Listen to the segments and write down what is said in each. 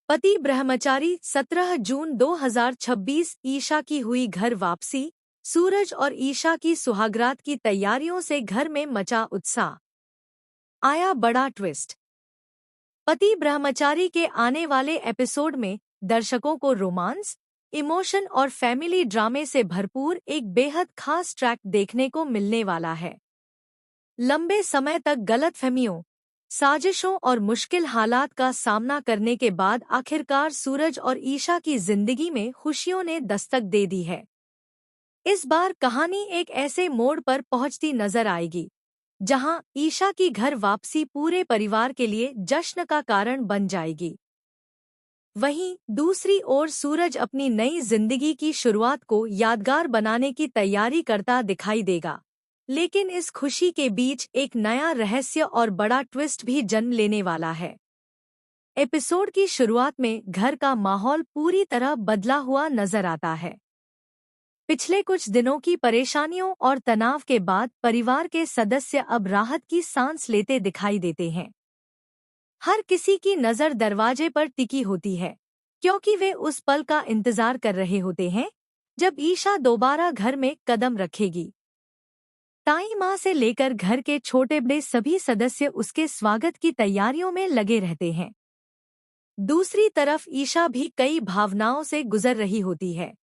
पति ब्रह्मचारी 17 जून 2026 ईशा की हुई घर वापसी। सूरज और ईशा की सुहागरात की तैयारियों से घर में मचा उत्साह। आया बड़ा ट्विस्ट। पति ब्रह्मचारी के आने वाले एपिसोड में दर्शकों को रोमांस, इमोशन और फैमिली ड्रामे से भरपूर एक बेहद खास ट्रैक देखने को मिलने वाला है। लंबे समय तक गलतफहमियों, साजिशों और मुश्किल हालात का सामना करने के बाद आखिरकार सूरज और ईशा की जिंदगी में खुशियों ने दस्तक दे दी है। इस बार कहानी एक ऐसे मोड़ पर पहुंचती नजर आएगी जहां ईशा की घर वापसी पूरे परिवार के लिए जश्न का कारण बन जाएगी। वहीं दूसरी ओर सूरज अपनी नई जिंदगी की शुरुआत को यादगार बनाने की तैयारी करता दिखाई देगा। लेकिन इस खुशी के बीच एक नया रहस्य और बड़ा ट्विस्ट भी जन्म लेने वाला है। एपिसोड की शुरुआत में घर का माहौल पूरी तरह बदला हुआ नजर आता है। पिछले कुछ दिनों की परेशानियों और तनाव के बाद परिवार के सदस्य अब राहत की सांस लेते दिखाई देते हैं। हर किसी की नज़र दरवाजे पर टिकी होती है, क्योंकि वे उस पल का इंतजार कर रहे होते हैं जब ईशा दोबारा घर में कदम रखेगी। ताई माँ से लेकर घर के छोटे बड़े सभी सदस्य उसके स्वागत की तैयारियों में लगे रहते हैं। दूसरी तरफ ईशा भी कई भावनाओं से गुजर रही होती है।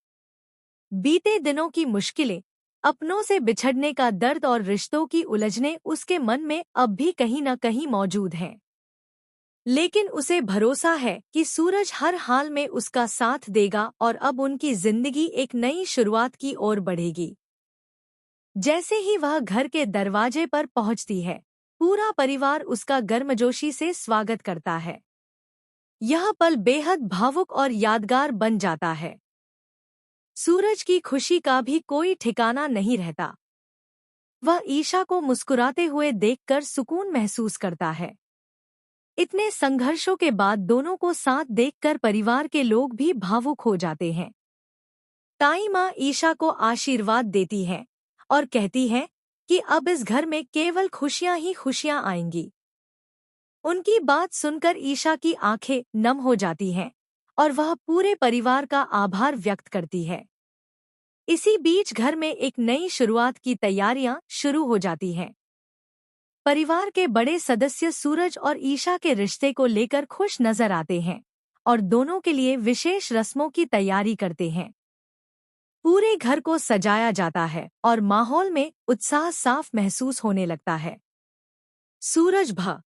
बीते दिनों की मुश्किलें, अपनों से बिछड़ने का दर्द और रिश्तों की उलझनें उसके मन में अब भी कहीं न कहीं मौजूद हैं। लेकिन उसे भरोसा है कि सूरज हर हाल में उसका साथ देगा और अब उनकी जिंदगी एक नई शुरुआत की ओर बढ़ेगी। जैसे ही वह घर के दरवाजे पर पहुंचती है, पूरा परिवार उसका गर्मजोशी से स्वागत करता है। यह पल बेहद भावुक और यादगार बन जाता है। सूरज की खुशी का भी कोई ठिकाना नहीं रहता। वह ईशा को मुस्कुराते हुए देखकर सुकून महसूस करता है। इतने संघर्षों के बाद दोनों को साथ देखकर परिवार के लोग भी भावुक हो जाते हैं। ताई माँ ईशा को आशीर्वाद देती हैं और कहती है कि अब इस घर में केवल खुशियां ही खुशियां आएंगी। उनकी बात सुनकर ईशा की आंखें नम हो जाती हैं और वह पूरे परिवार का आभार व्यक्त करती है। इसी बीच घर में एक नई शुरुआत की तैयारियां शुरू हो जाती हैं। परिवार के बड़े सदस्य सूरज और ईशा के रिश्ते को लेकर खुश नजर आते हैं और दोनों के लिए विशेष रस्मों की तैयारी करते हैं। पूरे घर को सजाया जाता है और माहौल में उत्साह साफ महसूस होने लगता है। सूरज भ